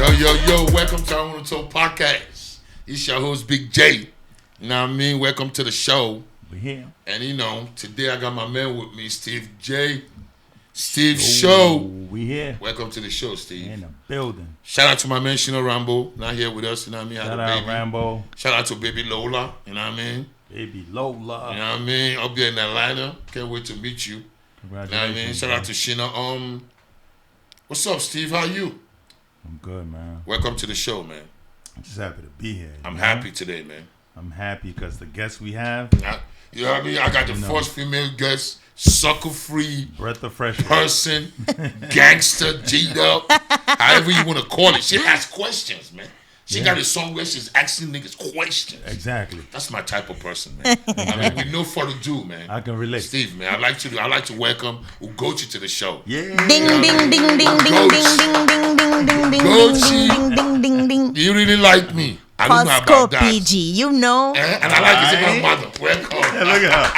Yo, welcome to Ionwannatalk podcast. It's your host, Big J. You know what I mean? Welcome to the show. We're here. And today I got my man with me, Steve J. STEVESHOW. We here. Welcome to the show, Steve. In the building. Shout out to my man, Shino Rambo. Not here with us, you know what I mean? Shout out, Rambo. Shout out to baby Lola, you know what I mean? Baby Lola. You know what I mean? Up there in Atlanta. Can't wait to meet you. Congratulations. You know what I mean? Shout out to Shino. What's up, Steve? How you? I'm good, man. Welcome to the show, man. I'm just happy to be here. I'm happy today, man. I'm happy because the guests we have. You know what I mean? I got the first female guest, sucker-free, breath of fresh person, gangster, G'd up, however you want to call it. She asks questions, man. She got a song where she's asking niggas questions. Exactly. That's my type of person, man. I mean, with no further ado, man. I can relate. Steve, man, I'd like to welcome Ugoccie to the show. Yeah. Ding ding ding ding ding ding ding ding ding ding ding Ugoccie. ding ding ding ding. You really like me. I don't know Costco about that. PG, you know. And I like to say my mother. Welcome. Yeah, look at her.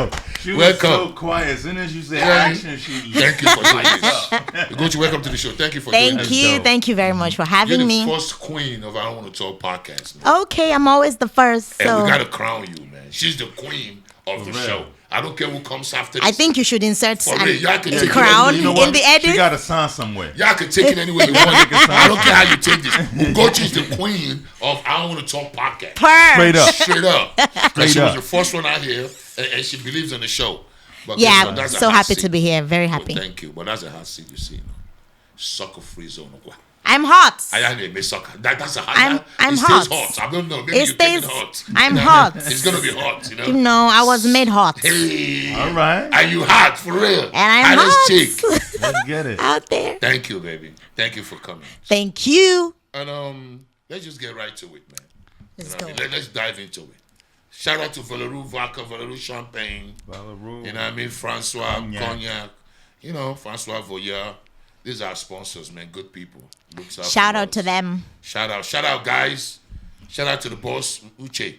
Yo, she was Welcome. so quiet. As soon as you said action, she Thank you for doing this. Ugoccie, welcome to the show. Thank you for doing this. Thank you very much for You're having the me. first queen of I Don't Want to Talk podcast, man. Okay, I'm always the first, And so we gotta crown you, man. She's the queen of the show. I don't care who comes after this. I think you should insert For real, y'all can a take it crown anywhere you in want. the She edit. got a sign somewhere. Y'all can take it anywhere you want. I don't care how you take this. Ugoccie is the queen of I Don't Want to Talk podcast. Straight up. Straight up. Because she Straight was up. the first one out here, and she believes in the show. But Yeah, guess what? That's a so hot happy seat. to be here. Very Oh, happy. thank you. But that's a hot seat, you see. Sucker free zone. I'm hot. That's a hot. I'm it hot. Stays hot. I don't know. Maybe It you take it stays. hot. I'm You know? hot. It's gonna be hot, you know. You know, I was made hot, Hey, All right. are you hot for real? and I'm Hottest chick. hot Let's get it. out there. Thank you, baby. Thank you for coming. Thank you. And let's just get right to it, man. Let's You know go. what I mean? Let's dive into it. Shout out to Valerie Vodka, Valerie Champagne. Valerie. You know what I mean? Francois Cognac. Cognac. You know, Francois Voyeur. These are our sponsors, man. Good people. Looks out Shout for out to us. them. Shout out, guys. Shout out to the boss, Ugoccie.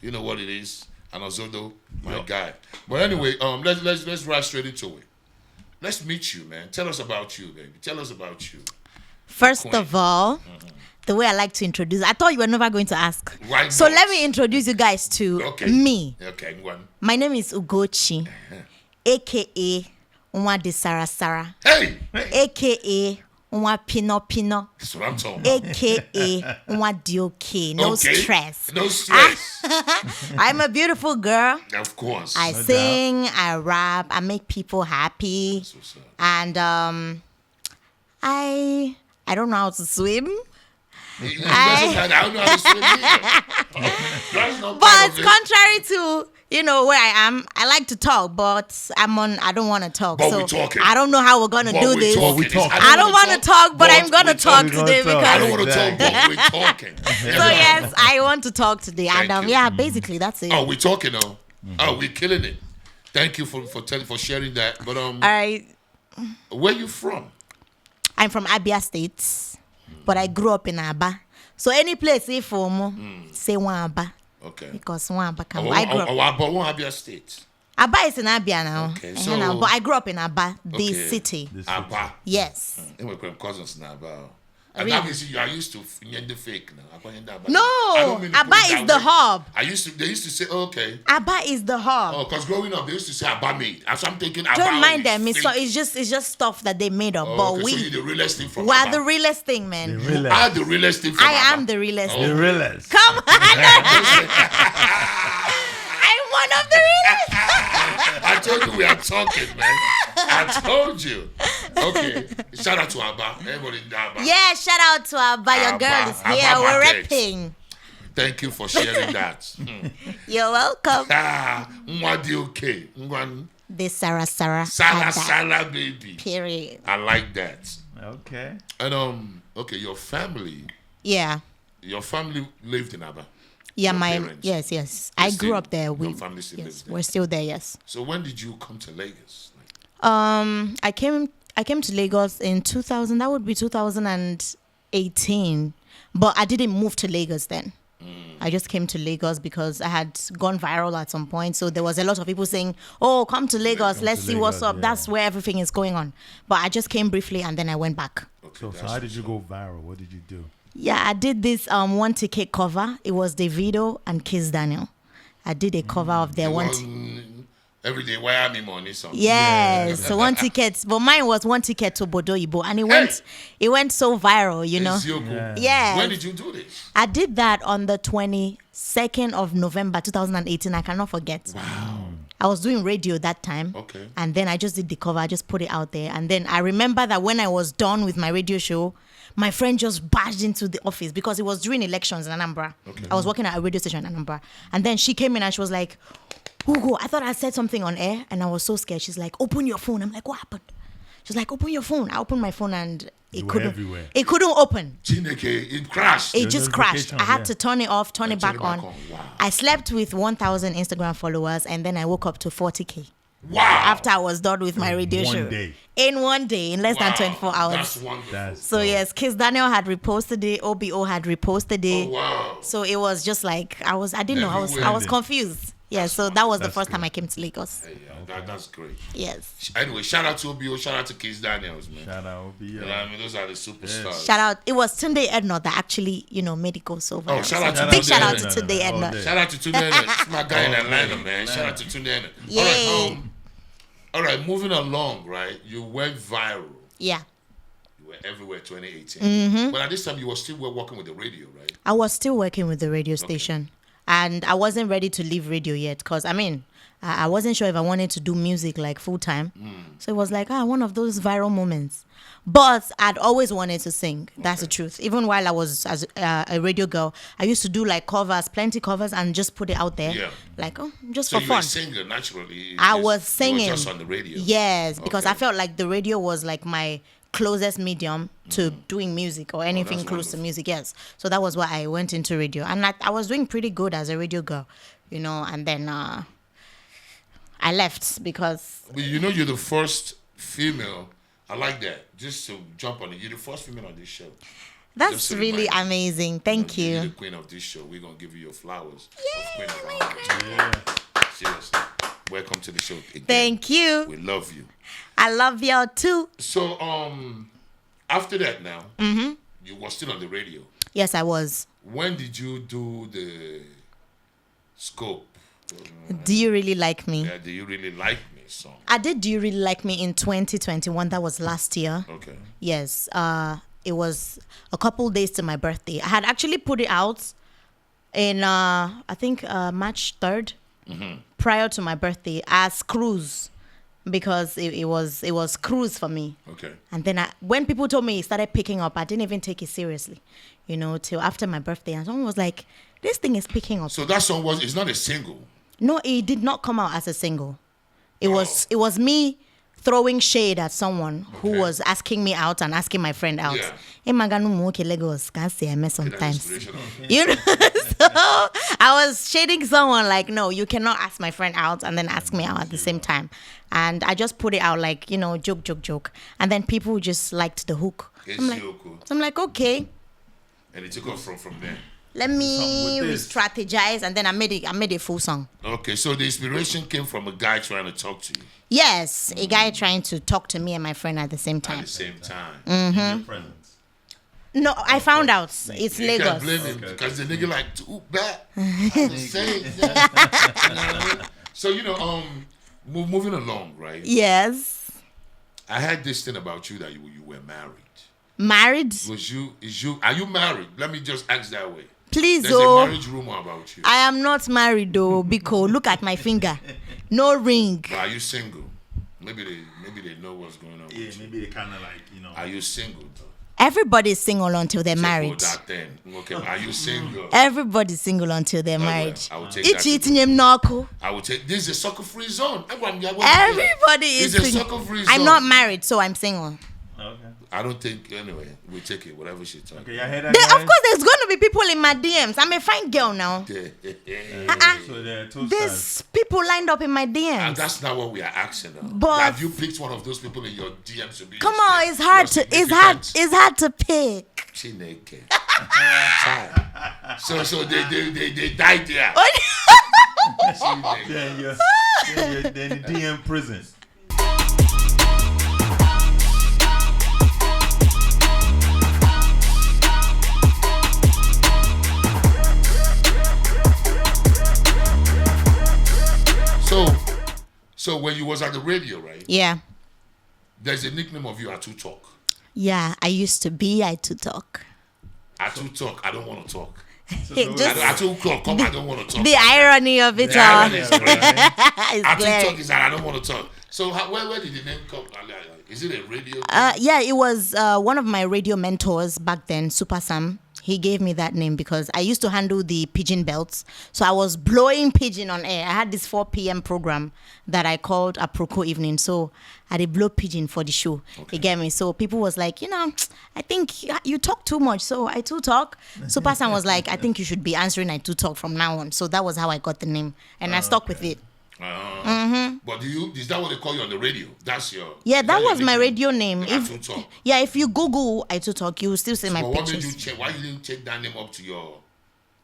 You know what it is. And Ozodo, my guy. But anyway, let's right straight into it. Let's meet you, man. Tell us about you, baby. Tell us about you. First Queen. of all, the way I like to introduce, I thought you were never going to ask. Why So not? let me introduce you guys to Okay. me. Okay, go on. My name is Ugoccie, aka Nwa de Sara Sara, Hey! aka Nwa Pino Pino, That's what I'm talking about. aka Nwa Dioke. No Okay. stress. No stress. I'm a beautiful girl. Of course. I No sing, I rap, I make people happy, That's what's up. and I don't know how to swim. It doesn't matter. I don't know how to swim either. That's not part But of it. contrary to where I am, I like to talk, but I don't want to talk. But so we're talking. I don't know how we're gonna But do we're this. talking. we talk. I don't want to talk, but I'm gonna talk talking. today We're gonna I because. don't want to talk, Exactly. but we're talking. So yes, I want to talk today, and Thank you. yeah, basically that's it. Oh, we're talking now. Oh, we're killing it. Thank you for sharing that. But All right, where you from? I'm from Abia State, but I grew up in Aba. So any place if say Wamba, Okay. because Wamba can. Oh, I grew up. but what Abia State? Aba is in Abia now. Okay, Eh, so- now, but I grew up in Aba, the Okay. city. This Aba. Yes. And we're cousins now. About. And Really? that means you are used to the fake now. I No, don't mean to Aba put it is that the way. hub. They used to say, okay. Aba is the hub. Oh, because growing up, they used to say Aba made. So I'm thinking Aba. Don't mind is them. It's fake. just stuff that they made up. Oh, but okay. we So you're the realest thing from are Aba. the realest thing, man. The You realest. are the realest thing from I Aba. am the realest. Oh. The realest. Come on, I'm one of the realest. I told you we are talking, man. I told you. Okay. Shout out to Aba. Everybody in Aba. Yeah, shout out to Aba. Your Aba, girl is Aba here. We're market. rapping. Thank you for sharing that. You're welcome. Mwadioke. Ngwan. This Sarah Sala Ada. Sala baby. Period. I like that. Okay. And okay, your family lived in Aba. Yeah, Your my parents. yes. I still- grew up there. your We family still lives yes, there? we're still there. Yes. So when did you come to Lagos? I came to Lagos in 2000. That would be 2018, but I didn't move to Lagos then. I just came to Lagos because I had gone viral at some point. So there was a lot of people saying, "Oh, come to Lagos. Let's see what's up." Yeah. That's where everything is going on. But I just came briefly and then I went back. Okay, So how did you go viral? What did you do? Yeah, I did this one ticket cover. It was Davido and Kiss Daniel. I did a cover of their every day, why am I money song? Yes, so one ticket, but mine was one ticket to Bodoyibo, and it went so viral, you know. Yeah. Yeah. When did you do this? I did that on the 22nd of November 2018. I cannot forget. Wow. I was doing radio that time. Okay. And then I just did the cover. I just put it out there. And then I remember that when I was done with my radio show, my friend just barged into the office because it was during elections in Anambra. Okay. I was working at a radio station in Anambra. And then she came in and she was like, "Hugo, I thought I said something on air." And I was so scared. She's like, "Open your phone." I'm like, "What happened?" She's like, "Open your phone." I opened my phone and it couldn't open. It crashed. It just crashed. I had to turn it off, turn it back on. Wow. I slept with 1,000 Instagram followers and then I woke up to 40K. Wow. After I was done with my radio show. In one day, in less than 24 hours. That's wonderful. So yes, Kiss Daniel had reposted it, OBO had reposted it. Oh, wow. So it was just like I was confused. Yeah, so that was the first time I came to Lagos. Hey, that's great. Yes. Anyway, shout out to OBO, shout out to Kiss Daniels, man. Shout out OBO. You know what I mean? Those are the superstars. Shout out. It was Tunde Edno that actually, made it go so viral. Oh, shout out to big Tunde shout out to Edno. Tunde Edno. Shout out to Tunde Edno. It's my guy in Atlanta, man. Shout out to Tunde Edno. Yay. All right, moving along, right? You went viral. Yeah. You were everywhere 2018. But at this time, you were still working with the radio, right? I was still working with the radio station. And I wasn't ready to leave radio yet because, I wasn't sure if I wanted to do music like full time. So it was like, one of those viral moments. But I'd always wanted to sing. That's the truth. Even while I was as a radio girl, I used to do like covers, plenty covers, and just put it out there. Yeah. Like, just for fun. So you were a singer naturally. I was singing. You were just on the radio. Yes, because I felt like the radio was like my closest medium to doing music or anything close to music. Yes. So that was why I went into radio. And I was doing pretty good as a radio girl, and then I left because... You're the first female. I like that. Just to jump on it. You're the first female on this show. That's really amazing. Thank you. You're the queen of this show. We're going to give you your flowers. Yay, Seriously. Welcome to the show again. Thank you. We love you. I love y'all too. So, after that now, you were still on the radio. Yes, I was. When did you do the scope? Do You Really Like Me? Yeah, Do You Really Like Me song? I did Do You Really Like Me in 2021. That was last year. Okay. Yes. It was a couple days to my birthday. I had actually put it out in, I think, March 3rd, prior to my birthday as cruise. Because it was cruise for me. Okay. And then when people told me it started picking up, I didn't even take it seriously, till after my birthday. And someone was like, "This thing is picking up." So that song it's not a single. No, it did not come out as a single. It was me throwing shade at someone who was asking me out and asking my friend out. Lagos, can't say I met sometimes. So I was shading someone like, no, you cannot ask my friend out and then ask me out at the same time. And I just put it out like, joke. And then people just liked the hook. I'm like, okay. And it took off from there. Let me re-strategize, and then I made a full song. Okay, so the inspiration came from a guy trying to talk to you. Yes, a guy trying to talk to me and my friend at the same time. At the same time. In your presence. No, I found out it's Lagos. You can't blame him because the nigga like too bad. So moving along, right? Yes. I had this thing about you that you were married. Married? Are you married? Let me just ask that way. Please, There's a marriage rumor about you. I am not married though, Biko. Look at my finger. No ring. But are you single? Maybe they know what's going on. Yeah, with maybe they kind of Are you single though? Everybody's single until they're married. That then. Okay, are you single? Everybody's single until they're married. I will take that. I will take. This is a sucker-free zone. Everybody is single. It's a sucker-free zone. I'm not married, so I'm single. Okay. I don't think, anyway, we take it, whatever she talks. Okay, I heard that. Of course, there's going to be people in my DMs. I'm a fine girl now. So there are there's people lined up in my DMs. And that's not what we are asking now. But have you picked one of those people in your DMs to be? Come on, it's hard to pick. She naked. So they died there. They're in the DM prison. So when you was at the radio, right? Yeah. There's a nickname of you, Atu Talk. Yeah, I used to be Atu Talk. Atu Talk, I don't want to talk. Just Atu Talk, come, I don't want to talk. the irony of it The all. irony is great. Atu It's Talk is that I don't want to talk. So where did the name come? Is it a radio thing? Yeah, it was one of my radio mentors back then, Super Sam. He gave me that name because I used to handle the pigeon belts. So I was blowing pigeon on air. I had this 4 p.m. program that I called Aproko Evening. So I did blow pigeon for the show. Okay. You get me? So people was like, I think you talk too much. So I too talk. Super Sam was like, I think you should be answering I too talk from now on. So that was how I got the name. And I stuck with it. But is that what they call you on the radio? That's your... Yeah, that was my nickname? radio name. Atu Talk. Yeah, if you Google I too talk, you will still see my But what made pictures. you change? Why you didn't take that name up to your...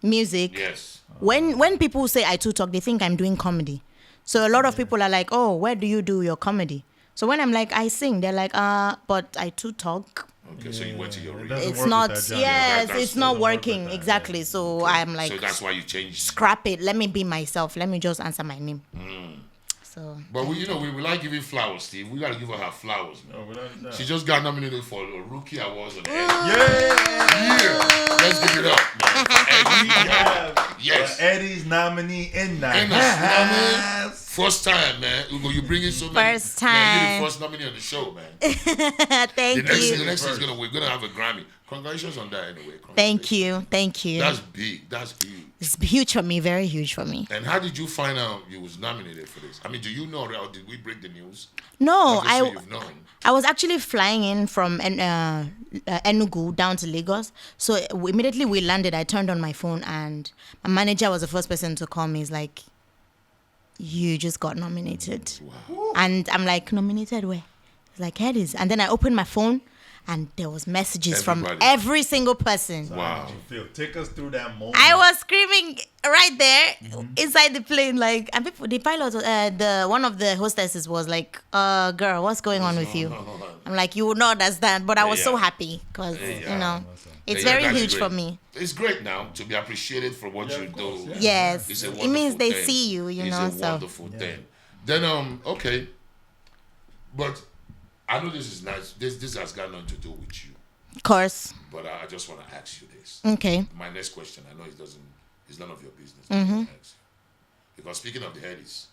Music. Yes. When people say I too talk, they think I'm doing comedy. So a lot of people are like, oh, where do you do your comedy? So when I'm like, I sing, they're like, but I too talk. Okay, so you went to your radio. Doesn't It's work not, with that genre. yes, That it's not doesn't work working. with that, Exactly. So I'm like, So that's why you changed. scrap it. Let me be myself. Let me just answer my name. So But we like giving flowers, Steve. We gotta give her flowers, man. No, without that. She just got nominated for a Rookie Awards on the Yeah. Yeah. Let's give it up, man. For Eddie. Yes. Eddie's nominee in that. Ain't no, you know what I mean? First time, man. Ugo, you bring in so many. First Man, you're time. the first nominee on the show, man. thank you. The next thing we're gonna have a Grammy. Congratulations on that, anyway. Thank you. Thank you. That's big. That's huge. It's huge for me. Very huge for me. And how did you find out you was nominated for this? I mean, do you know, or did we break the news? No, Obviously, you've known. I was actually flying in from Enugu down to Lagos. So immediately we landed, I turned on my phone and my manager was the first person to call me. He's like, you just got nominated. Wow. And I'm like, nominated where? He's like, here it is. And then I opened my phone and there was messages from Everybody. every single person. Wow. How did you feel? Take us through that moment. I was screaming right there inside the plane, like, and people, the pilot, one of the hostesses was like, girl, what's going on with you? I'm like, you would not understand, but I was so Yeah. happy because, it's Yeah, very that's huge great. for me. It's great now to be appreciated for what you of course, do. yeah. Yes. It's a It means wonderful they thing. see you, know, It's a so. wonderful thing. Then, okay. But I know this is nice. This has got nothing to do with you. Of course. But I just want to ask you this. Okay. My next question, I know it's none of your business. But I wanna ask you. Because speaking of the headies,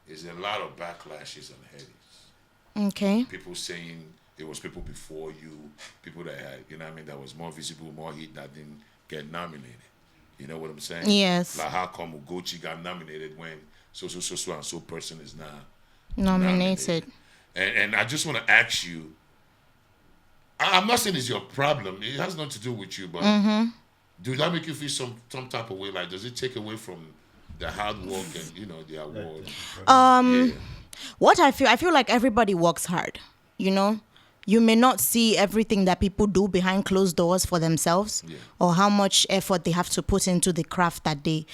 there's a lot of backlashes on the headies. Okay. People saying it was people before you, people that had, that was more visible, more hit that didn't get nominated. You know what I'm saying? Yes. Like how come Ugoccie got nominated when so and so person is not Nominated. And I just want to ask you, I'm not saying it's your problem. It has nothing to do with you, but do that make you feel some type of way? Like, does it take away from the hard work and, the award? Yeah. What I feel like everybody works hard, You may not see everything that people do behind closed doors for themselves or how much effort they have to put into the craft that they,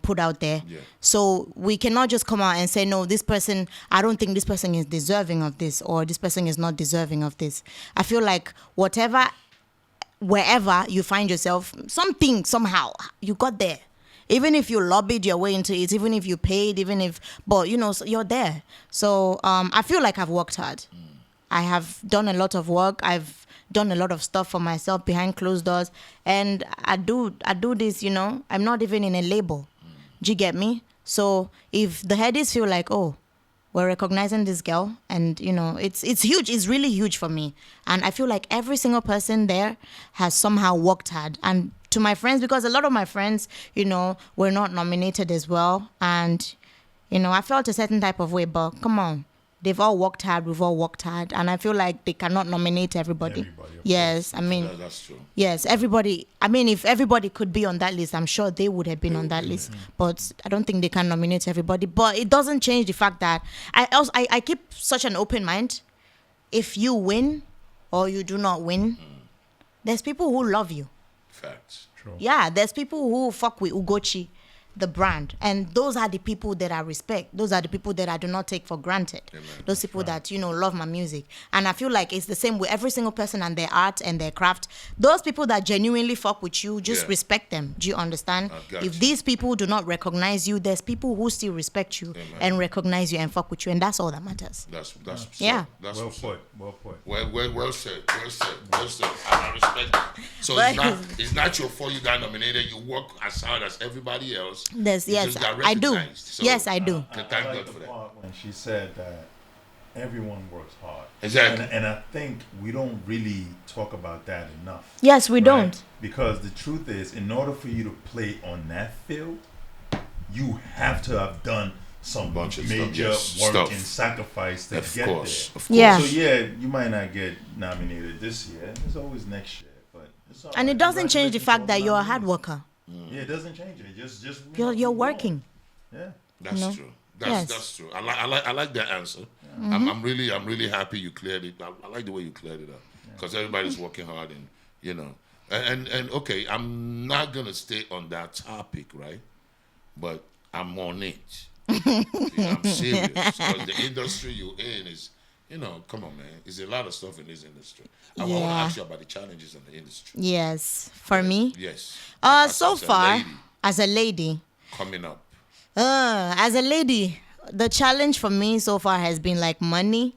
put out there. Yeah. So we cannot just come out and say, no, this person, I don't think this person is deserving of this or this person is not deserving of this. I feel like wherever you find yourself, something, somehow, you got there. Even if you lobbied your way into it, even if you paid, but so you're there. So I feel like I've worked hard. I have done a lot of work. I've done a lot of stuff for myself behind closed doors. And I do this, I'm not even in a label. Do you get me? So if the headies feel like, oh, we're recognizing this girl and, it's huge. It's really huge for me. And I feel like every single person there has somehow worked hard. And to my friends, because a lot of my friends, were not nominated as well. And, I felt a certain type of way, but come on. They've all worked hard. We've all worked hard. And I feel like they cannot nominate everybody. Yes, I mean. That's true. Yes, everybody. I mean, if everybody could be on that list, I'm sure they would have been on that list. But I don't think they can nominate everybody. But it doesn't change the fact that I keep such an open mind. If you win or you do not win, there's people who love you. Facts. True. Yeah, there's people who fuck with Ugoccie, the brand, and those are the people that I respect. Those are the people that I do not take for granted. Amen. Those people that love my music, and I feel like it's the same with every single person and their art and their craft. Those people that genuinely fuck with you, just Yeah. respect them. Do you understand? got If you. these people do not recognize you, there's people who still respect you and recognize you and fuck with you, and that's all that matters. That's Yeah. That's Well what's up. put. Well put. Well said. I respect that. So it's not your fault you got nominated. You work as hard as everybody else. There's You yes, just got I do. recognized. So, Yes, I do. Thank I God like for the that. part when she said that everyone works hard. Exactly. And I think we don't really talk about that enough. Yes, we right? don't. Because the truth is, in order for you to play on that field, you have to have done some Bunch of major stuff, work yes. and sacrifice to Of get course. there. Of course. Yeah. So yeah, you might not get nominated this year. It's always next year, but it's all And right. it doesn't change the Congratulations fact to that all you're a the hard nominees. worker. Yeah, it doesn't change it. Just You're keep working. going. Yeah. That's No. true. Yes. That's true. I like that answer. I'm really happy you cleared it. I like the way you cleared it up because everybody's working hard and and okay. I'm not gonna stay on that topic, right? But I'm on it. I'm serious because the industry you're in is. Come on, man. There's a lot of stuff in this industry. I want to Yeah. ask you about the challenges in the industry. Yes, for me. Yes. So As a far, lady as a lady, coming up. as a lady, the challenge for me so far has been like money,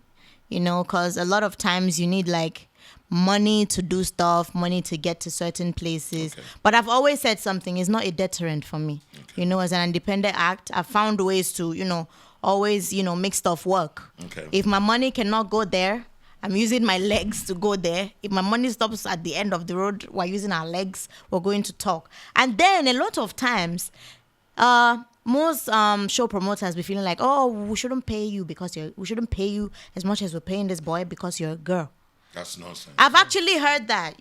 because a lot of times you need like money to do stuff, money to get to certain places. Okay. But I've always said something, it's not a deterrent for me. As an independent act, I've found ways to, always, make stuff work. Okay. If my money cannot go there, I'm using my legs to go there. If my money stops at the end of the road, we're using our legs, we're going to talk. And then a lot of times, most show promoters be feeling like, oh, we shouldn't pay you we shouldn't pay you as much as we're paying this boy because you're a girl. That's nonsense. I've actually heard that,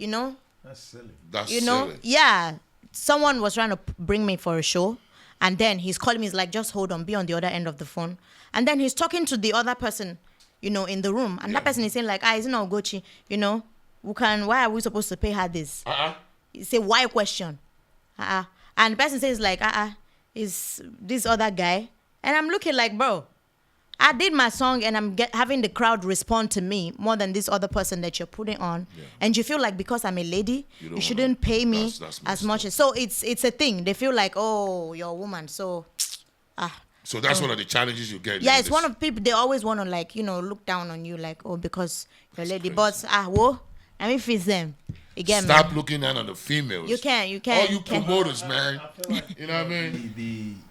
That's silly. That's silly. Yeah. Someone was trying to bring me for a show, and then he's calling me. He's like, just hold on, be on the other end of the phone. And then he's talking to the other person, in the room. And that person is saying like, it's not Ugoccie, why are we supposed to pay her this? It's a why question. And the person says like, is this other guy? And I'm looking like, bro, I did my song and I'm having the crowd respond to me more than this other person that you're putting on. Yeah. And you feel like because I'm a lady, you shouldn't pay me as much. So it's a thing. They feel like, oh, you're a woman. So, So that's one of the challenges you get. Yeah, it's one of the people, they always want to like, look down on you like, oh, because you're a lady. Crazy. But, I mean, fix them. Again, Stop man. looking down on the females. You can. All you promoters, man. I feel like, You know what I mean?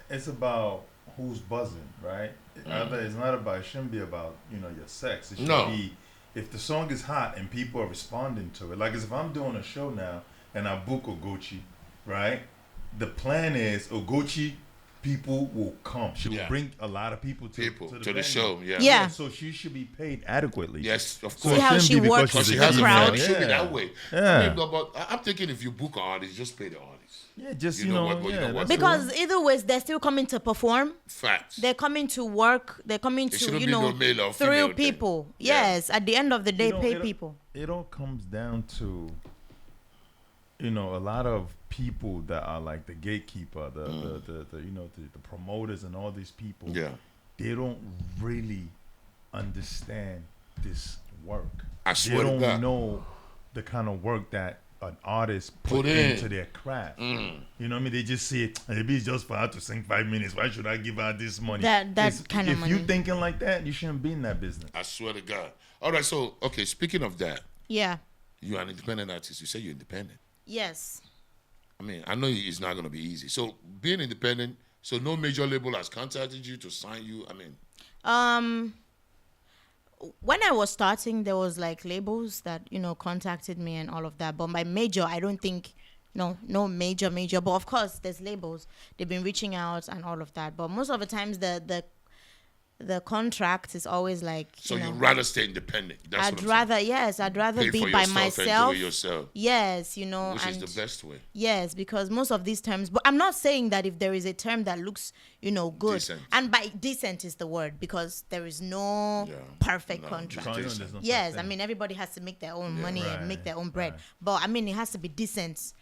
It's about who's buzzing, right? It's not about. It shouldn't be about your sex. It should be if the song is hot and people are responding to it. Like as if I'm doing a show now and I book Ugoccie, right? The plan is Ugoccie people will come. She will bring a lot of people to the the venue. show. Yeah. Yeah. So she should be paid adequately. Yes, of See course. how it she shouldn't be works because Because she she's the has a crowd. crowd. It should be that way. Yeah. I mean, but I'm thinking if you book an artist, just pay the artist. Yeah, just You know what- you know what- Because either ways, they're still coming to perform. Facts. They're coming to work. They're coming to, shouldn't be no male or female thrill thing. people. Yeah. Yes, at the end of the day, pay it, people. It all comes down to, a lot of people that are like the gatekeeper, the promoters and all these people. Yeah. They don't really understand this work. I swear to They God. don't know the kind of work that an artist put in. into their craft. You know what I mean? They just say, maybe it's just for her to sing 5 minutes. Why should I give her this money? That kind of If money. you thinking like that, you shouldn't be in that business. I swear to God. All right, so, okay, speaking of that, Yeah. you're an independent artist. You say you're independent. Yes. I mean, I know it's not going to be easy. So, being independent, so no major label has contacted you to sign you. I mean, When I was starting, there was like labels that, contacted me and all of that. But my major, I don't think, no major. But of course, there's labels. They've been reaching out and all of that. But most of the times, the the contract is always like. So you'd rather stay independent. That's what I'm I'd rather Pay be for by yourself myself. and do it yourself. Yes, Which and is the best way. yes, because most of these terms, but I'm not saying that if there is a term that looks, good, Decent. and by decent is the word, because there is no perfect contract. Decent. Yes, I mean, everybody has to make their own money and make their own bread, but I mean, it has to be decent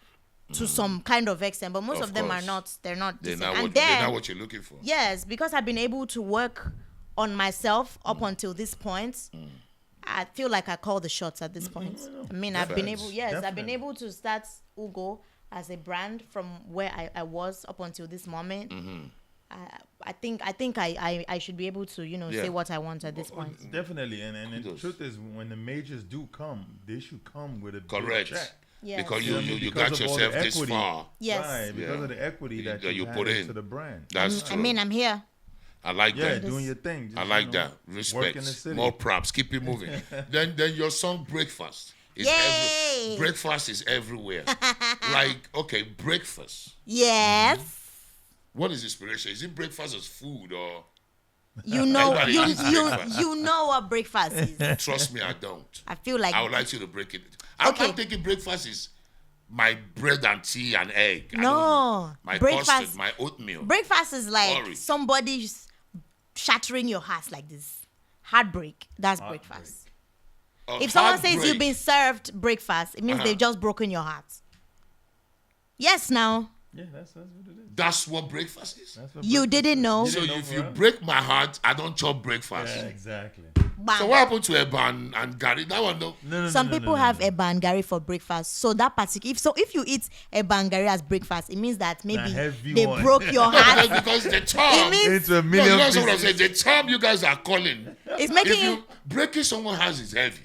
to some kind of extent, but most of them are not. They're not decent. They're not what you're looking for. Yes, because I've been able to work on myself up until this point. I feel like I call the shots at this point. I mean, I've been able to start Ugo as a brand from where I was up until this moment. I think I should be able to say what I want at this point. Definitely, and the truth is, when the majors do come, they should come with a Correct. big check. Yes. Because you got yourself this far. Yes. Right, because of the equity that you put into the brand. That's true. I mean, I'm here. I like that. Doing your thing. Just, I like that. Respect. More props. Keep it moving. then your song Breakfast is breakfast is everywhere. Like, okay, breakfast. Yes. What is inspiration? Is it breakfast as food or you know what breakfast is? Trust me, I don't. I feel like I would like you to break it. I'm thinking breakfast is my bread and tea and egg. No. My breakfast, custard, my oatmeal. Breakfast is like Sorry. somebody shattering your heart like this. Heartbreak. That's breakfast. If someone says you've been served breakfast, it means they've just broken your heart. Yes, now. Yeah, that's what it is. That's what breakfast is. You didn't know. So if you break my heart, I don't chop breakfast. Yeah, exactly. Bam. So what happened to Eba and Gary? That one no. Some people have Eba and Gary for breakfast. So that particular, if you eat Eba and Gary as breakfast, it means that maybe they broke your heart. because the term. It means It's a million. That's what I'm saying. The term you guys are calling. it's making If you breaking someone's heart is heavy.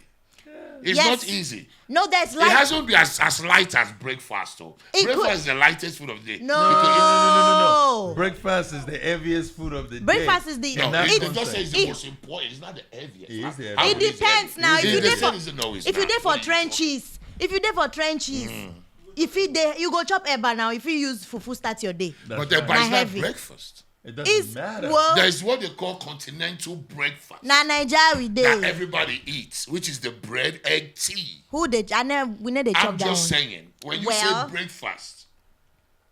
It's Yes. not easy. no. There's It like hasn't been as light as breakfast, though. It Breakfast could- is the lightest food of the day. no. Breakfast is the heaviest food of the day. Breakfast is the. No, that it concept. just says the most important. It's not the heaviest. It is the How It is depends heavy? now. If you They there said for it's- no, it's if you not. there for What are you trenches, if you there for trenches, if you there you go chop Eba now. If you use fufu start your day. That's But the right. but it's not heavy. breakfast. It doesn't It's matter. well There's what they call continental breakfast na Naija we that dey. everybody eats, which is the bread, egg, tea. Who dey? We know they chop I'm that just one. saying, when you Well- say breakfast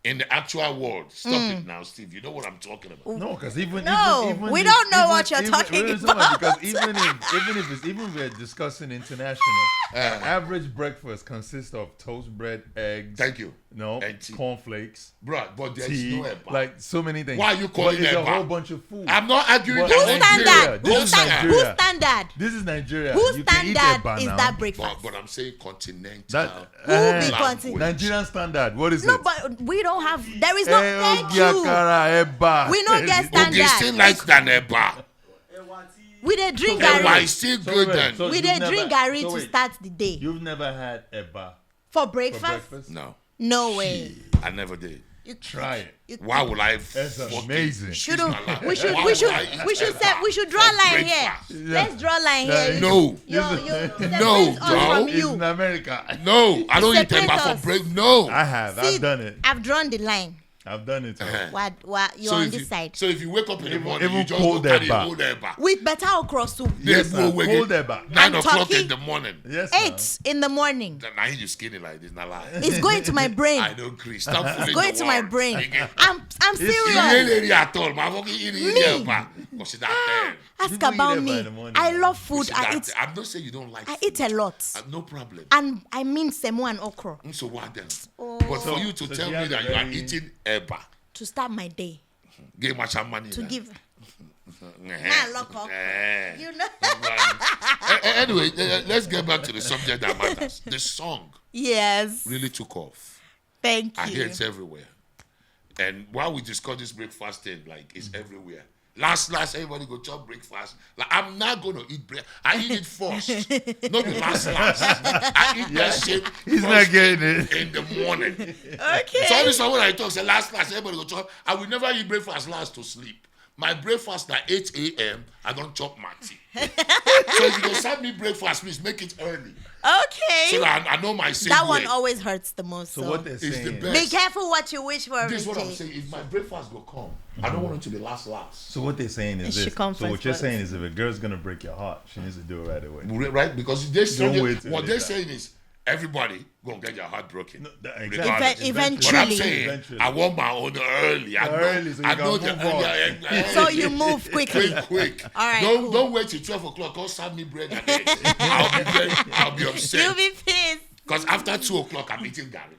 in the actual world, stop it now, Steve. You know what I'm talking about. No, because even No, even we if- don't know even- what you're even- talking wait, about. Because even if we're discussing international, average breakfast consists of toast bread, eggs. Thank you. No, And tea. cornflakes, Bro, but there's tea, no Eba. like so many things. Why are you calling But it's it a Eba? whole bunch of food. I'm not arguing But- that. Who's Who's standard? This Who's is standard? Nigeria. Who's standard? This is Nigeria. Who's You can eat standard Eba is now. that breakfast? But I'm saying continental. That Who be language. continental? Nigerian standard. What is No, it? but we don't have. There is no. Thank you. Ogiakara, Eba. We don't get Okay, still standard. like than Eba. We dey drink Eba Gary. is still So good wait, then. so We you've dey never- drink Gary so to wait, start the day. You've never had Eba For for breakfast? breakfast? No, No way. I never did. Try it. Why would I? That's fucking amazing. choose Shouldn't my life? we should Why we would should I eat we should Eba say we should draw a for line here. breakfast? Let's draw a line Yeah, here. No, You No, separate us from It's you. in America. no, I don't eat Separate Eba for us. break. No. I have. See, I've done it. I've drawn the line. I've done it. What you're on this side So if you wake up in the morning, even you just go cold carry Eba. cold Eba. with better okra soup. Yes, Then sir. go Cold again. Eba. 9 And o'clock turkey. in the morning. Yes, 8 in the morning. Now you skinny like this, not lie. It's going to my brain. I don't agree. Stop fooling It's going the to my world. brain. Again. I'm You serious. ain't area at all. My fucking eating Eba. Consider that. Ask People eat about Eba me. in the morning, I man. love food. I eat. I'm not saying you don't like I food. eat a lot. No problem. And I mean semo and okra So what then? Oh. But for you to so tell you me have that a you are very- eating Eba, to start my day. give much money. To now. give. Eh. lock up. Eh. You know. Anyway, let's get back to the subject that matters. The song Yes. really took off. Thank I hear you. it's everywhere. And while we discuss this breakfast thing, like it's everywhere. Last, everybody go chop breakfast. Like I'm not gonna eat breakfast. I eat it first, not the last. I eat that shit. He's first not getting it. in the morning. Okay. So this is when I talk. Say last, everybody go chop. I will never eat breakfast last to sleep. my breakfast at 8 a.m. I don't chop my tea. So if you serve me breakfast, please make it early. Okay. So that I know my same that way. one always hurts the most. So what they're It's the saying. best. Be careful what you wish for. This is what I'm Richie. saying. If my breakfast will come, I don't want it to be last. So what they're saying It is should this. come So first what you're first. saying is if a girl's gonna break your heart, she needs to do it right away. Right? Because they Don't wait till what they they're die. saying is everybody gonna get your heart broken. No, regardless. Eventually. But I'm saying Eventually. I want my own early. I know, Early, so you I can know move the on. early. So you move quickly. quick. All right, Don't cool. don't wait till 12 o'clock. Go serve me bread and eggs. I'll be upset. You'll be pissed. Because after 2 o'clock, I'm eating Gary.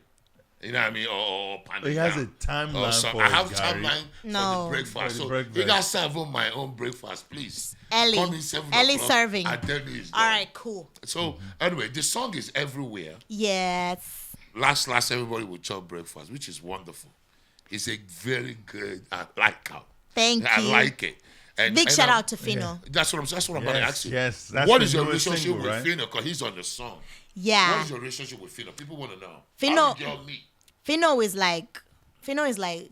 You know what I mean? Or He has a or timeline something. for I have it, Gary. timeline No. for the breakfast. For the So breakfast. you guys serve on my own breakfast, please. Early. Come in 7 Early o'clock. serving. I tell you it's All done. right, cool. So anyway, the song is everywhere. Yes. Last, everybody will chop breakfast, which is wonderful. It's a very good. I like it. Thank I you. like it. And, Big and, shout out to Fino. That's what I'm going to ask you. yes, that's What the is your newest relationship single, with right? Fino? Because he's on the song. What Yeah. is your relationship with Fino? People want to know. Fino- How did y'all meet? Fino is like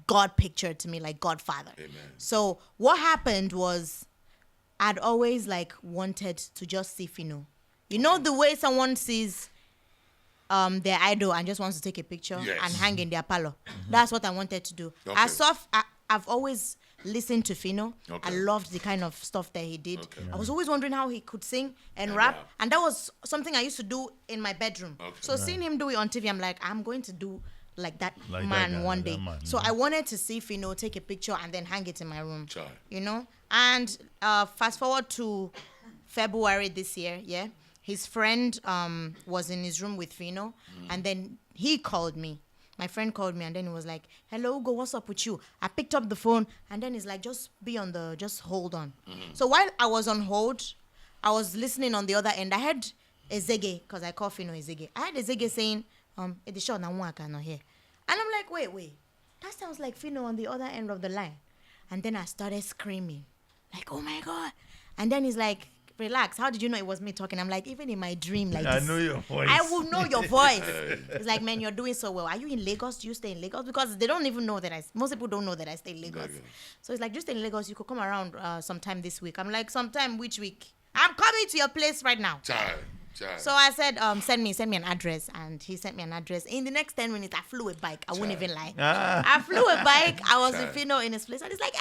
God pictured to me, like Godfather. Amen. So what happened was I'd always like wanted to just see Fino. You know the way someone sees their idol and just wants to take a picture Yes. and hang in their parlor. That's what I wanted to do. Okay. I've always listened to Fino. Okay. I loved the kind of stuff that he did. Okay. I was always wondering how he could sing and And rap. rap. And that was something I used to do in my bedroom. Okay. So seeing him do it on TV, I'm like, I'm going to do like that Like that man guy, one like day. that man. So I wanted to see Fino, take a picture, and then hang it in my room. Try. You know? And fast forward to February this year, yeah? His friend was in his room with Fino, and then he called me. My friend called me, and then he was like, "Hello, Ugo, what's up with you?" I picked up the phone, and then he's like, just hold on. So while I was on hold, I was listening on the other end. I heard Ezege, because I call Fino Ezege. I heard Ezege saying, "It's short now, I cannot hear." And I'm like, wait, that sounds like Fino on the other end of the line. And then I started screaming, like, "Oh my God!" And then he's like, "Relax, how did you know it was me talking?" I'm like, even in my dream, like I this, know your voice. I will know your voice. It's like, man, you're doing so well. Are you in Lagos? Do you stay in Lagos? Because they don't even know that most people don't know that I stay in Lagos. Lagos. So it's like, just in Lagos, you could come around sometime this week. I'm like, sometime which week? I'm coming to your place right now. Try. So I said, send me an address, and he sent me an address. In the next 10 minutes, I flew a bike. I wouldn't even lie. I flew a bike. I was with Fino in his place, and he's like,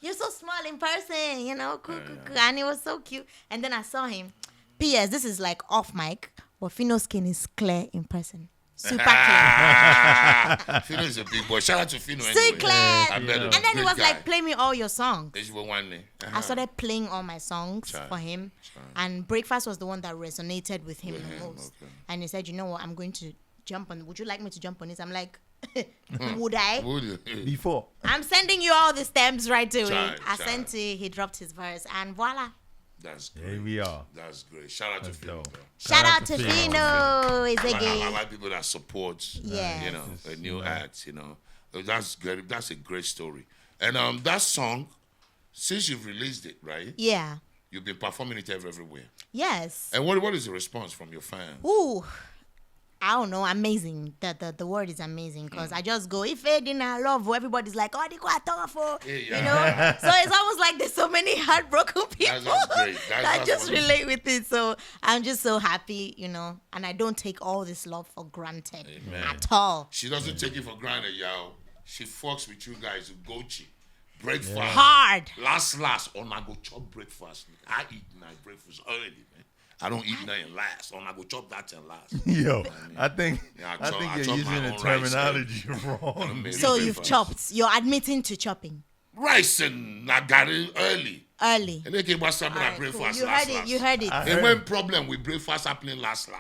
you're so small in person, you know, cool. And he was so cute. And then I saw him. P.S. This is like off mic, but Fino's skin is clear in person. Super clear. Fino is a big boy. Shout out to Fino So anyway. clear. I met him. And then he Great was guy. like, play me all your songs. This was one day. I started playing all my songs Sure. for him. Sure. And Breakfast was the one that resonated with him With the him, most. okay. And he said, you know what, I'm going to jump on. Would you like me to jump on this? I'm like, would I? Would you? Before. I'm sending you all the stems right away. Sure, I sure. sent it. He dropped his verse. And voila. That's great. Here we are. That's great. Shout out That's to Fino. dope. bro. Shout out to Fino. Fino. It's a I gay. like people that support, Yes. you know, a new act, you know. That's good. That's a great story. And that song, since you've released it, right? Yeah. You've been performing it everywhere. Yes. And what is the response from your fans? Ooh. I don't know, amazing. The word is amazing because I just go, if it didn't love, everybody's like, oh, they got for Yeah. you know. So it's almost like there's so many heartbroken people That's great. that That's just wonderful. relate with it. So I'm just so happy, you know, and I don't take all this love for granted Amen. at all. She doesn't take it for granted, y'all. She fucks with you guys, Ugoccie. Breakfast. Hard. Last, on I go chop breakfast. I eat my breakfast early, man. I don't eat nothing last. On I go chop that and last. Yo, I think Yeah, I I think chop you're using my the own rice, terminology wrong. Maybe So you've breakfast. chopped. You're admitting to chopping Rice and nagari early. early. And they came back something All at right, cool. breakfast You last. heard it. You heard it. And when problem with breakfast happening last.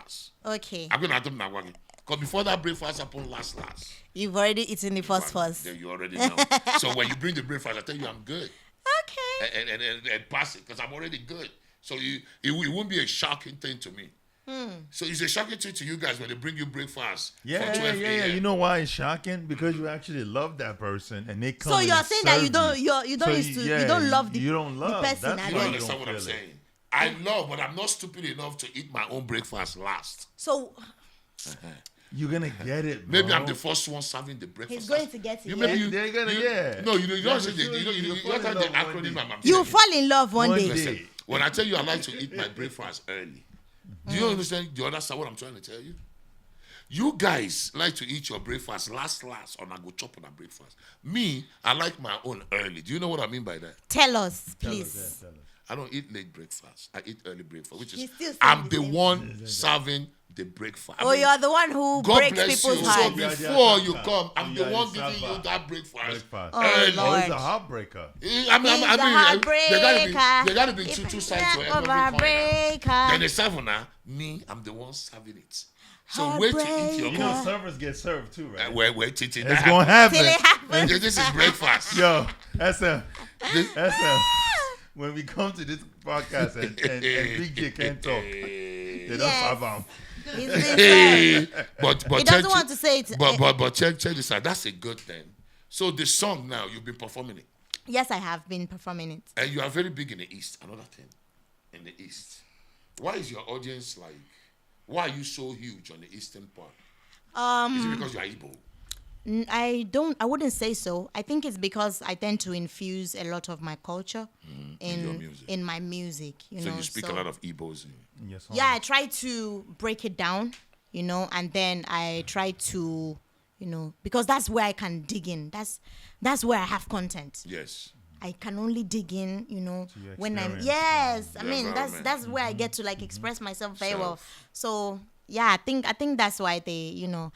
Okay. I'm gonna have to nagwagi. Because before that breakfast happened last. You've already eaten the first. Then you already know. So when you bring the breakfast, I tell you I'm good. Okay. And pass it because I'm already good. So it won't be a shocking thing to me. So it's a shocking thing to you guys when they bring you breakfast. for 12 Yeah. a.m. You know why it's shocking? Because you actually love that person, and they come. So and you're saying that you serve don't you. you don't So used to yeah, you don't love the you don't love. the person. That's I You why don't don't. understand what I'm feel it. saying. I love, but I'm not stupid enough to eat my own breakfast last. So You're gonna get it, bro. Maybe I'm the first one serving the breakfast. He's going to get it. You Yeah. maybe They're gonna get. No, you don't say sure you fall don't have in the love one acronym. day. I'm You telling fall in love one day. Listen, when I tell you I like to eat my breakfast early, do you understand the other side what I'm trying to tell you? You guys like to eat your breakfast last, and I go chop on a breakfast. Me, I like my own early. Do you know what I mean by that? Tell us, please. Tell us. I don't eat late breakfast. I eat early breakfast, which He's is still saying I'm the the same one serving the breakfast. Oh, you're the one who God breaks bless people's you. hearts. So before you come, I'm the Yeah, one it's giving you Sabbath. that breakfast. Oh, early. Lord. Oh, it's a heartbreaker. There gotta be two sides to every coin. breaker. Then the server, me, I'm the one serving it. So wait to eat your You know, coffee. servers get served too, right? Wait till It's that gonna happens. Till it happen. happens. This is breakfast. Yo, SM. When we come to this podcast and Big J can't talk, they don't Yes. serve him. He's been served. Hey, but He doesn't want to say it. But check this out. That's a good thing. So the song now you've been performing it, Yes, I have been performing it. and you are very big in the East. Another thing, in the East, why is your audience like? Why are you so huge on the Eastern part? Is it because you are Igbo? I wouldn't say so. I think it's because I tend to infuse a lot of my culture your music. in my music. So you speak a lot of Igbos. Yes, Yeah, I try to break it down, and then I try to, because that's where I can dig in. That's where I have content. Yes. I can only dig in, your when I'm experience. I mean environment. that's where I get to like express myself very well. Self. So yeah, I think that's why they, and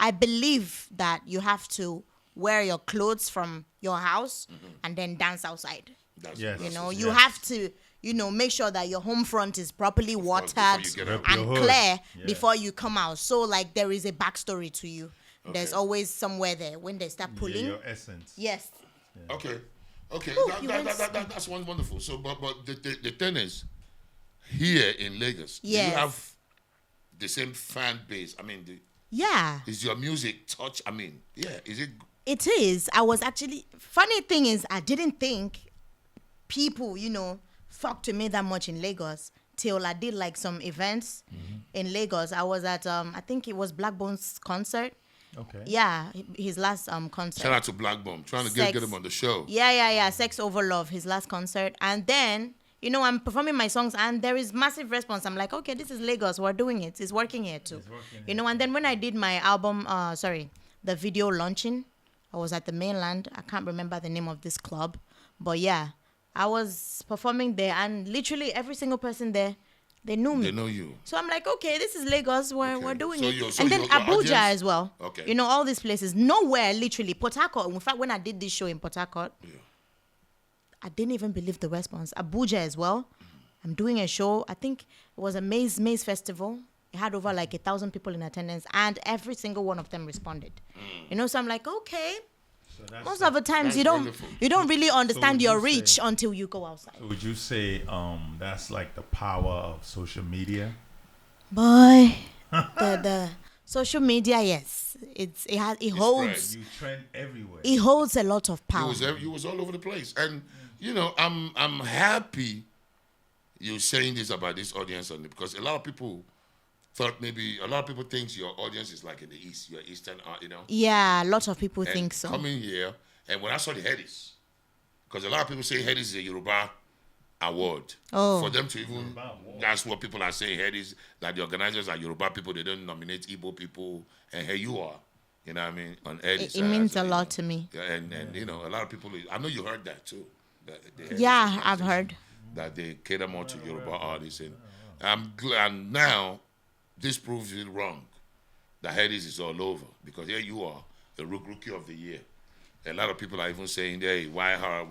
I believe that you have to wear your clothes from your house and then dance outside. That's, Yes. You have to, make sure that your home front is properly course, before watered you get out. and Your hood. clear Yeah. before you come out. So like there is a backstory to you. There's Okay. always somewhere there when they start pulling. Your essence. Yes. Okay. Ooh, you went That's one wonderful. So, but the thing is, here in Lagos, do Yes. you have the same fan base? I mean, Yeah. is your music touch? I mean, yeah, is it? It is. I was actually, funny thing is, I didn't think people, fuck to me that much in Lagos till I did like some events in Lagos. I was at, I think it was Blackbone's concert. Okay. Yeah, his last concert. Shout out to Black Bomb, trying to Sex. get him on the show. Yeah. Sex Over Love, his last concert. And then, I'm performing my songs and there is massive response. I'm like, okay, this is Lagos. We're doing it. It's working here too. And then when I did my album, the video launching, I was at the mainland. I can't remember the name of this club. But yeah, I was performing there and literally every single person there, they knew me. They know you. So I'm like, okay, this is Lagos. We're Okay. doing So it. so And then your Abuja audience- as well. Okay. All these places. Nowhere, literally. Port Harcourt. In fact, when I did this show in Port Harcourt, Yeah. I didn't even believe the response. Abuja as well. I'm doing a show. I think it was a Maize Festival. It had over like 1,000 people in attendance, and every single one of them responded. So I'm like, okay. So that's Most of the times that's you don't wonderful. really understand would your you say- reach until you go outside. Would you say that's like the power of social media? Boy, the social media, yes, it holds You trend everywhere. it holds a lot of power. He was all over the place, and I'm happy you're saying this about this audience, because a lot of people think your audience is like in the East, your Eastern, Yeah, a lot of people And think so. Coming here, and when I saw the Headies, because a lot of people say Headies is a Yoruba award. Oh. For them to even, that's what people are saying, Headies, that the organizers are Yoruba people, they don't nominate Igbo people, and here you are, you know what I mean, on Headies. It means a lot to me. Yeah, and a lot of people, I know you heard that too. The Headies Yeah, I've organization, heard. that they cater more to Yoruba artists, and I'm glad. And now, this proves it wrong. The Headies is all over, because here you are, the rookie of the year. A lot of people are even saying, "Hey, why her?"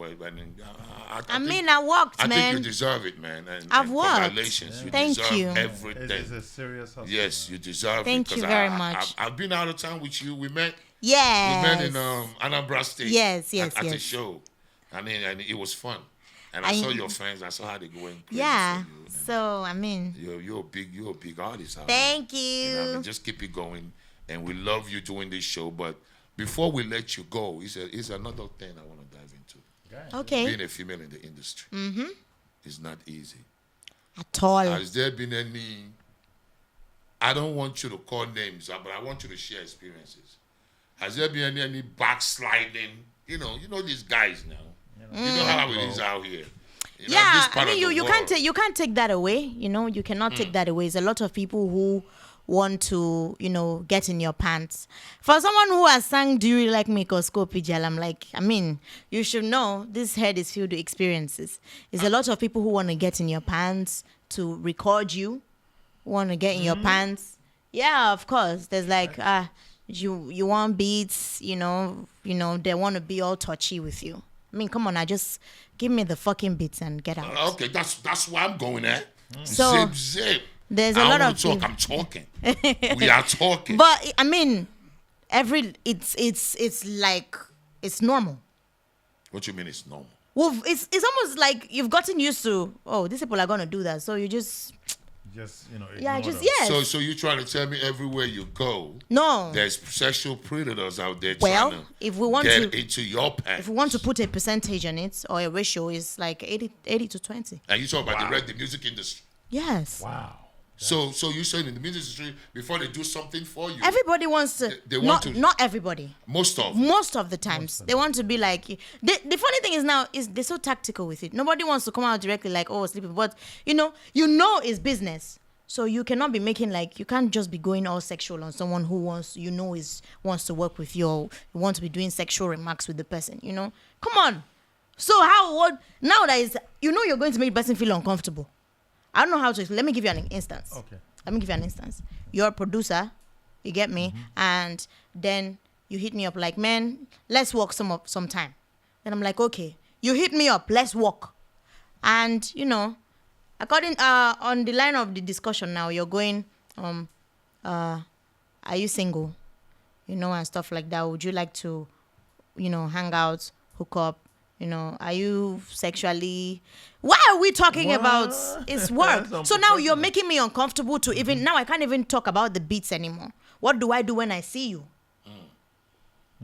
I mean, I worked, I man. think you deserve it, man. I've and worked. Congratulations, you Thank deserve you. everything. It's a serious hustle. Yes, you deserve Thank it. you 'cause very much. I've been out of town with you. We met Yes. in Anambra State. Yes, at a yes. show, and it was fun. And I- I saw your fans. I saw how they going crazy Yeah. for you. So, I mean, You're a big artist. Out thank there. you. You know what I mean? Just keep it going, and we love you doing this show. But before we let you go, it's another thing I want to dive into. Okay. Being a female in the industry is not easy. At all. Has there been any I don't want you to call names, but I want you to share experiences. Has there been any backsliding? You know these guys now. You know how it is out here. Yeah, I mean, you can't take that away. You cannot take that away. There's a lot of people who want to, get in your pants. For someone who has sang "Do You Really Like Me" or Scopijal, I'm like, I mean, you should know this head is filled with experiences. There's a lot of people who want to get in your pants to record you, want to get in your pants. Yeah, of course. There's like, you want beats, they want to be all touchy with you. I mean, come on, just give me the fucking beats and get out. Okay, that's where I'm going at. So, zip. There's a lot of talk. I'm talking. We are talking. But I mean, it's like it's normal. What you mean it's normal? Well, it's almost like you've gotten used to. Oh, these people are gonna do that, so you just So you trying to tell me everywhere you go, no, there's sexual predators out there well, trying to if we want get to, into your pants. If we want to put a percentage on it or a ratio, is like 80 to 20. And you talk about the music industry. Yes. Wow. So you saying in the music industry, before they do something for you, everybody wants to. They want to. Not everybody. Most of the times they want to be like. The funny thing is now is they're so tactical with it. Nobody wants to come out directly like, oh, sleeping. But you know it's business. So you cannot be making like, you can't just be going all sexual on someone who wants to work with you, or you want to be doing sexual remarks with the person. Come on. So now that is you're going to make the person feel uncomfortable. I don't know how to. Let me give you an instance. Okay. Let me give you an instance. You're a producer, you get me, and then you hit me up like, man, let's walk some time. Then I'm like, okay. You hit me up, let's walk, and according on the line of the discussion now, you're going, are you single, and stuff like that. Would you like to, hang out, hook up? Are you sexually? Why are we talking about it's work? So now you're making me uncomfortable to even now. I can't even talk about the beats anymore. What do I do when I see you?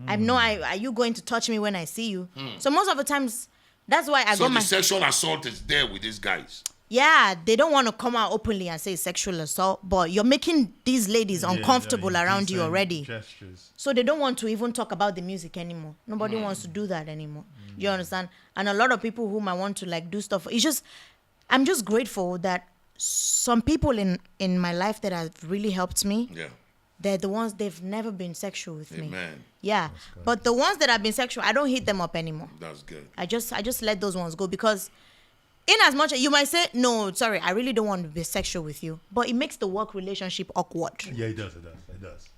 Are you going to touch me when I see you? So most of the times, that's why I got my sexual assault is there with these guys. Yeah, they don't want to come out openly and say sexual assault, but you're making these ladies uncomfortable around you already. Gestures. So they don't want to even talk about the music anymore. Nobody wants to do that anymore. You understand? And a lot of people whom I want to like do stuff. I'm just grateful that some people in my life that have really helped me. Yeah. They're the ones, they've never been sexual with me. Amen. Yeah. But the ones that have been sexual, I don't hit them up anymore. That's good. I just let those ones go, because in as much as you might say, no, sorry, I really don't want to be sexual with you, but it makes the work relationship awkward. Yeah, it does.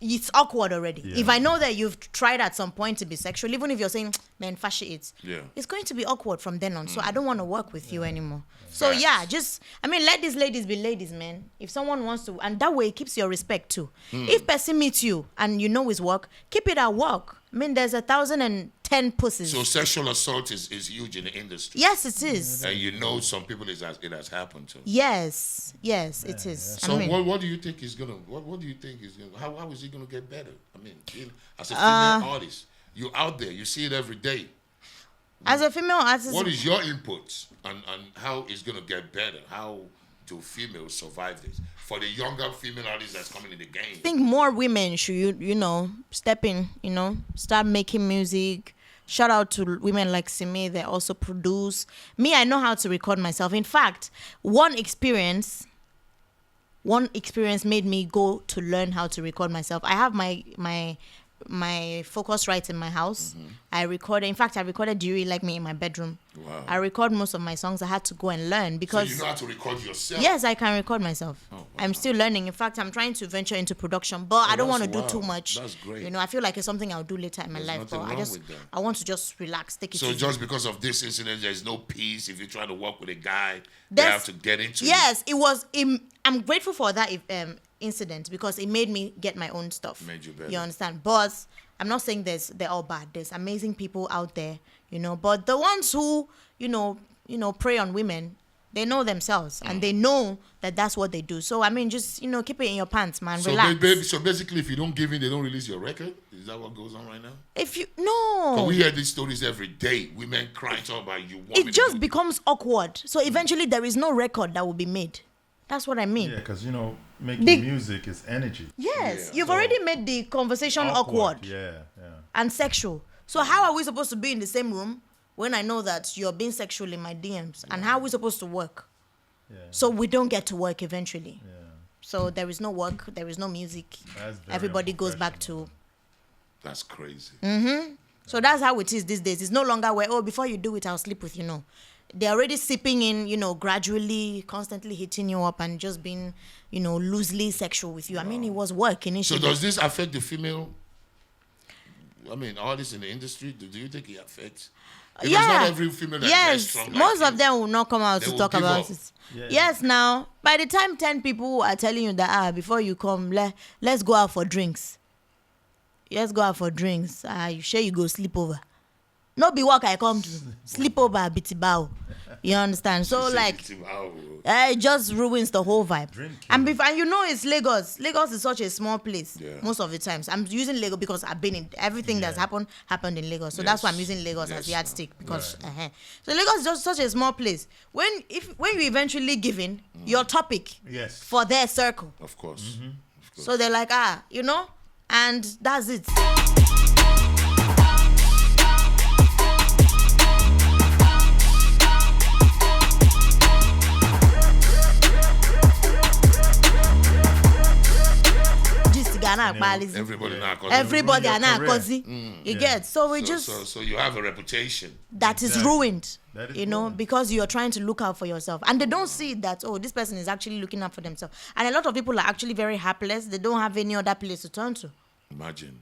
It's awkward already. Yeah. If I know that you've tried at some point to be sexual, even if you're saying, man, fashi it, it's going to be awkward from then on. So I don't want to work with you anymore. So let these ladies be ladies, man. If someone wants to, and that way it keeps your respect too. If person meets you and his work, keep it at work. I mean, there's 1,010 pussies. So sexual assault is huge in the industry. Yes, it is. And some people it has happened to. Yes, it is. So what do you think is gonna? What do you think is gonna? How is he gonna get better? I mean, as a female artist, you're out there, you see it every day. As a female artist, what is your input on how it's gonna get better? How do females survive this? For the younger female artists that's coming in the game, I think more women should, step in, start making music. Shout out to women like Simi. They also produce. Me, I know how to record myself. In fact, one experience made me go to learn how to record myself. I have my Focusrite in my house. I recorded Do You Really Like Me in my bedroom. Wow. I record most of my songs. I had to go and learn because... So you know how to record yourself? Yes, I can record myself. Oh, wow. I'm still learning. In fact, I'm trying to venture into production, but I don't want to do too much. That's great. I feel like it's something I'll do later in my life, but I want to just relax, take it easy. So just because of this incident, there's no peace. If you try to work with a guy, they have to get into it was... I'm grateful for that incident because it made me get my own stuff. Made you better. You understand? But I'm not saying they're all bad. There's amazing people out there, but the ones who, prey on women, they know themselves and they know that that's what they do. So, I mean, just, keep it in your pants, man. Relax. So basically, if you don't give in, they don't release your record? Is that what goes on right now? No. Because we hear these stories every day. Women crying, talking about you. It just becomes awkward. So eventually there is no record that will be made. That's what I mean. Yeah, because making music is energy. Yes, Yeah. you've So- already made the conversation awkward Yeah. and sexual. So how are we supposed to be in the same room when I know that you're being sexual in my DMs? And how are we supposed to work? Yeah. So we don't get to work eventually. Yeah. So there is no work, there is no music. That's very Everybody goes back to. That's crazy. So that's how it is these days. It's no longer where, before you do it, I'll sleep with you. No. They're already sipping in, gradually, constantly hitting you up and just being, loosely sexual with you. I mean, it was work So initially. does this affect the female? I mean, artists in the industry, do you think it affects? Because not every female that is very Yes, strong most like of you. them will not come out They to will talk give about up. it. Yeah. Yes, now, by the time 10 people are telling you that, before you come, let's go out for drinks. Let's go out for drinks. You sure you go sleep over? No be work I come to. Sleep over bitibao. You understand? So, Say like, it, wow. it just ruins the whole vibe. Drinking. And it's Lagos. Lagos is such a small place. Yeah. Most of the times, I'm using Lagos because I've been in everything that's happened in Lagos. So that's why I'm Yes. using Lagos as Yes. yardstick because. So Lagos is just such a small place. When you eventually give in your topic Yes. for their circle, Of course. Of course. so they're like and that's it. Everybody now. Everybody your are now career. cozy. You get so we So you have a reputation. that is Exactly. ruined. That is Because because you're trying to look out for yourself, and they don't see that this person is actually looking out for themselves. And a lot of people are actually very hapless. They don't have any other place to turn to. Imagine.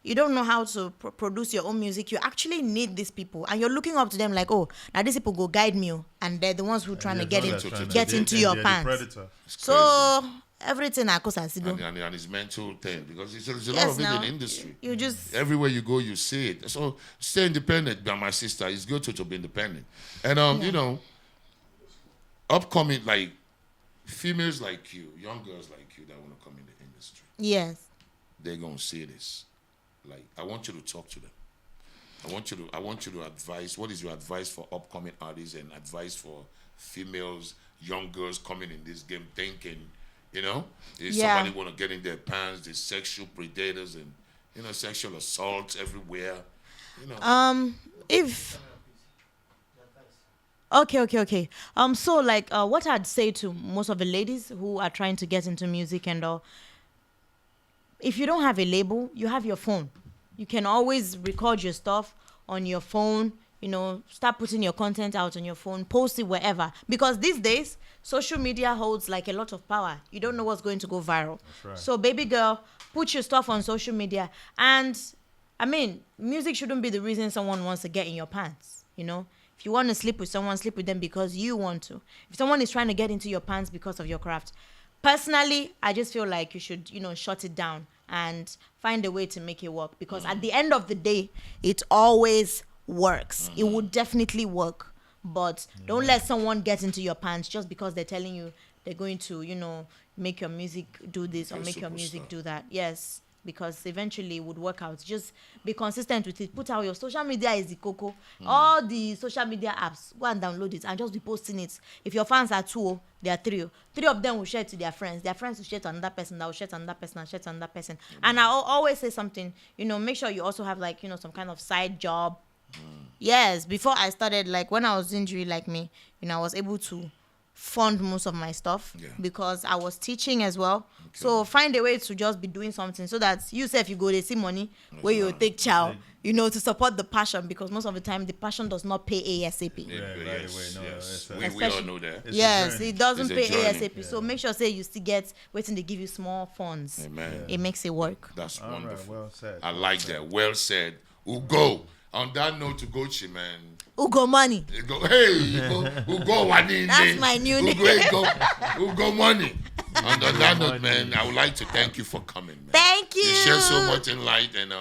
You don't know how to produce your own music. You actually need these people, and you're looking up to them like, now these people go guide me, and they're the ones who trying to get into your pants. Predator. So everything I cause as go. And his mental thing, because there's a lot Yes, of it in now the industry. you just Everywhere you go, you see it. So stay independent, by my sister. It's good to be independent. And upcoming like females like you, young girls like you that want to come in the industry, yes. they're gonna see this. Like, I want you to talk to them. I want you to advise. What is your advice for upcoming artists and advice for females, young girls coming in this game thinking, if somebody want to get in their pants, there's sexual predators and sexual assaults everywhere. If okay. So like, what I'd say to most of the ladies who are trying to get into music and all, if you don't have a label, you have your phone. You can always record your stuff on your phone. Start putting your content out on your phone, post it wherever. Because these days, social media holds like a lot of power. You don't know what's going to go viral. That's right. So baby girl, put your stuff on social media. And I mean, music shouldn't be the reason someone wants to get in your pants. If you want to sleep with someone, sleep with them because you want to. If someone is trying to get into your pants because of your craft, personally, I just feel like you should, shut it down and find a way to make it work. Because at the end of the day, it always works. It would definitely work. But don't let someone get into your pants just because they're telling you they're going to, make your music do this or You're a make your music superstar. do that. Yes. Because eventually it would work out. Just be consistent with it. Put out your social media is the cocoa. All the social media apps, go and download it and just be posting it. If your fans are 2, they are 3. 3 of them will share it to their friends. Their friends will share to another person. That will share to another person and share to another person. And I always say something, make sure you also have like, some kind of side job. Yes, before I started, like when I was injured like me, I was able to fund most of my stuff because I was teaching as well. So find a way to just be doing something so that you say if you go they see money where you take chow, to support the passion, because most of the time the passion does not pay ASAP. Yes. We all Especially- know that. It's a Yes, journey. it doesn't It's a pay journey. ASAP. So make sure say you still get waiting to give you small funds. Amen. It makes it work. That's All right, wonderful. well said. I like that. Well said. Ugo. On that note, Ugoccie, man. Ugo money. Ugo Wani. That's my new name. Ugo Money. On that note, man, I would like to thank you for coming, man. Thank you. You share so much in light, and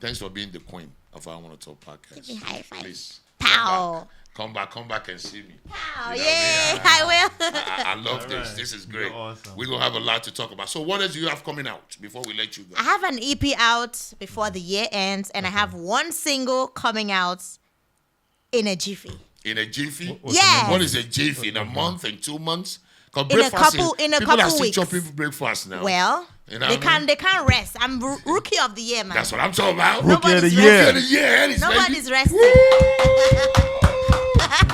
thanks for being the queen of our Wanna Talk podcast. Give me high five. Please. Pow. Come back and see me. Pow. You know Yeah, what I I will. I love All this. right. This is great. You're awesome. We're going to have a lot to talk about. So what else do you have coming out before we let you go? I have an EP out before the year ends, and I have one single coming out in a jiffy. In a jiffy? What's the Yeah. What is a jiffy? In a month, in 2 months? in a couple people are still weeks. chopping breakfast now. Well, You know they what I mean? can't rest. I'm rookie of the year, man. That's what I'm talking about. Rookie of the Nobody's year. Rookie of the year. Nobody's resting.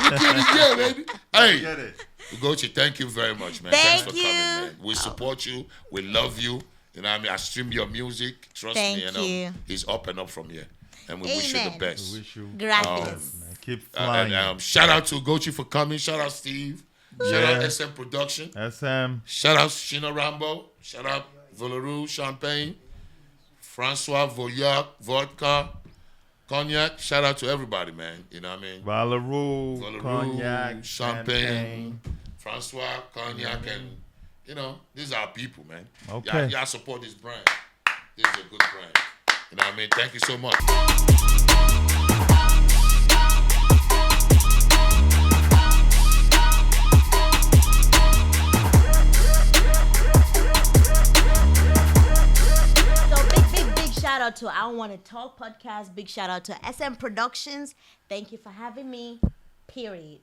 Rookie of the year, baby. Hey, Get it. Ugoccie, thank you very much, man. Thank Thanks for you. coming, man. We support you. We love you. You know what I mean? I stream your music. Trust me. Thank You know, you. He's up and up from here. And we wish you the Amen. best. We wish you Gracias. man, keep flying. Shout out to Ugoccie for coming. Shout out Steve. Shout out SM Production. SM. Shout out Shina Rambo. Shout out Valeru Champagne. Francois Voyac, Vodka, Cognac. Shout out to everybody, man. You know what I mean? Valeru, Cognac, Champagne, Francois, Cognac, and you know, these are people, man. Okay. Y'all support this brand. This is a good brand. You know what I mean? Thank you so much. Big shout out to Ionwannatalk podcast. Big shout out to SM Productions. Thank you for having me. Period.